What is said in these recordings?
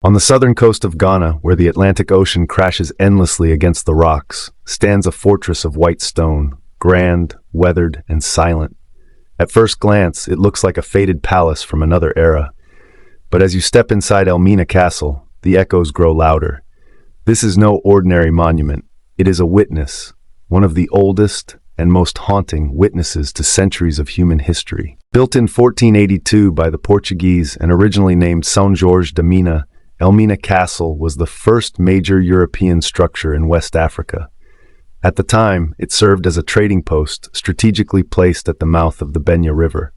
On the southern coast of Ghana, where the Atlantic Ocean crashes endlessly against the rocks, stands a fortress of white stone, grand, weathered, and silent. At first glance, it looks like a faded palace from another era. But as you step inside Elmina Castle, the echoes grow louder. This is no ordinary monument. It is a witness, one of the oldest and most haunting witnesses to centuries of human history. Built in 1482 by the Portuguese and originally named São Jorge da Mina, Elmina Castle was the first major European structure in West Africa. At the time, it served as a trading post strategically placed at the mouth of the Benha River.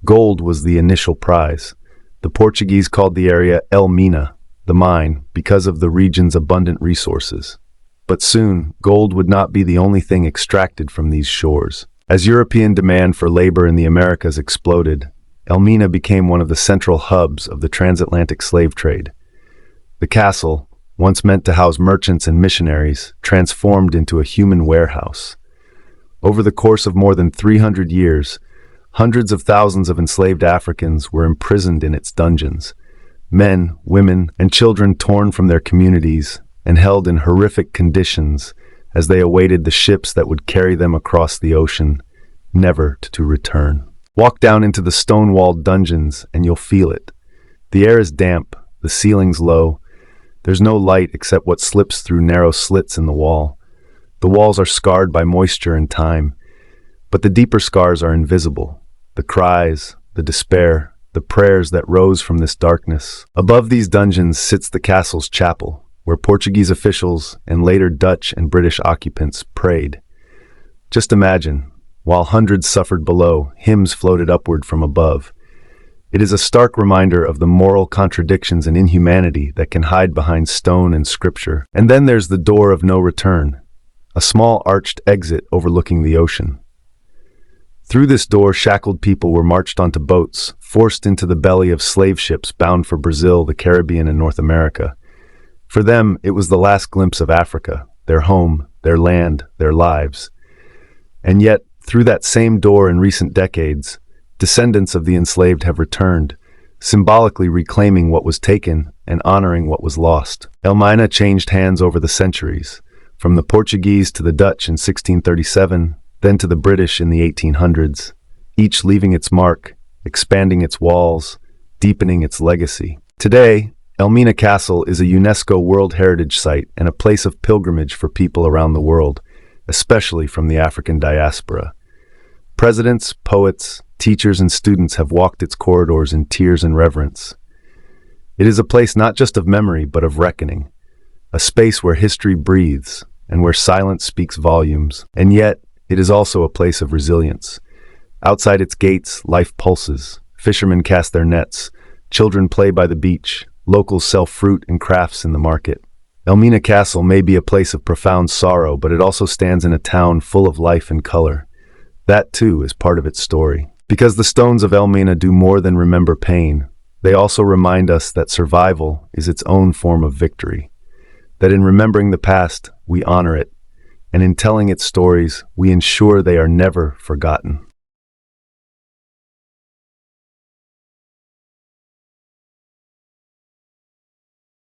Gold was the initial prize. The Portuguese called the area Elmina, the mine, because of the region's abundant resources. But soon, gold would not be the only thing extracted from these shores. As European demand for labor in the Americas exploded, Elmina became one of the central hubs of the transatlantic slave trade. The castle, once meant to house merchants and missionaries, transformed into a human warehouse. Over the course of more than 300 years, hundreds of thousands of enslaved Africans were imprisoned in its dungeons. Men, women, and children torn from their communities and held in horrific conditions as they awaited the ships that would carry them across the ocean, never to return. Walk down into the stone-walled dungeons and you'll feel it. The air is damp, the ceiling's low. There's no light except what slips through narrow slits in the wall. The walls are scarred by moisture and time, but the deeper scars are invisible. The cries, the despair, the prayers that rose from this darkness. Above these dungeons sits the castle's chapel, where Portuguese officials and later Dutch and British occupants prayed. Just imagine, while hundreds suffered below, hymns floated upward from above. It is a stark reminder of the moral contradictions and inhumanity that can hide behind stone and scripture. And then there's the door of no return, a small arched exit overlooking the ocean. Through this door, shackled people were marched onto boats, forced into the belly of slave ships bound for Brazil, the Caribbean, and North America. For them, it was the last glimpse of Africa, their home, their land, their lives. And yet, through that same door in recent decades, descendants of the enslaved have returned, symbolically reclaiming what was taken and honoring what was lost. Elmina changed hands over the centuries, from the Portuguese to the Dutch in 1637, then to the British in the 1800s, each leaving its mark, expanding its walls, deepening its legacy. Today, Elmina Castle is a UNESCO World Heritage Site and a place of pilgrimage for people around the world, especially from the African diaspora. Presidents, poets, teachers, and students have walked its corridors in tears and reverence. It is a place not just of memory, but of reckoning, a space where history breathes and where silence speaks volumes. And yet, it is also a place of resilience. Outside its gates, life pulses. Fishermen cast their nets. Children play by the beach. Locals sell fruit and crafts in the market. Elmina Castle may be a place of profound sorrow, but it also stands in a town full of life and color. That, too, is part of its story. Because the stones of Elmina do more than remember pain, they also remind us that survival is its own form of victory. That in remembering the past, we honor it, and in telling its stories, we ensure they are never forgotten.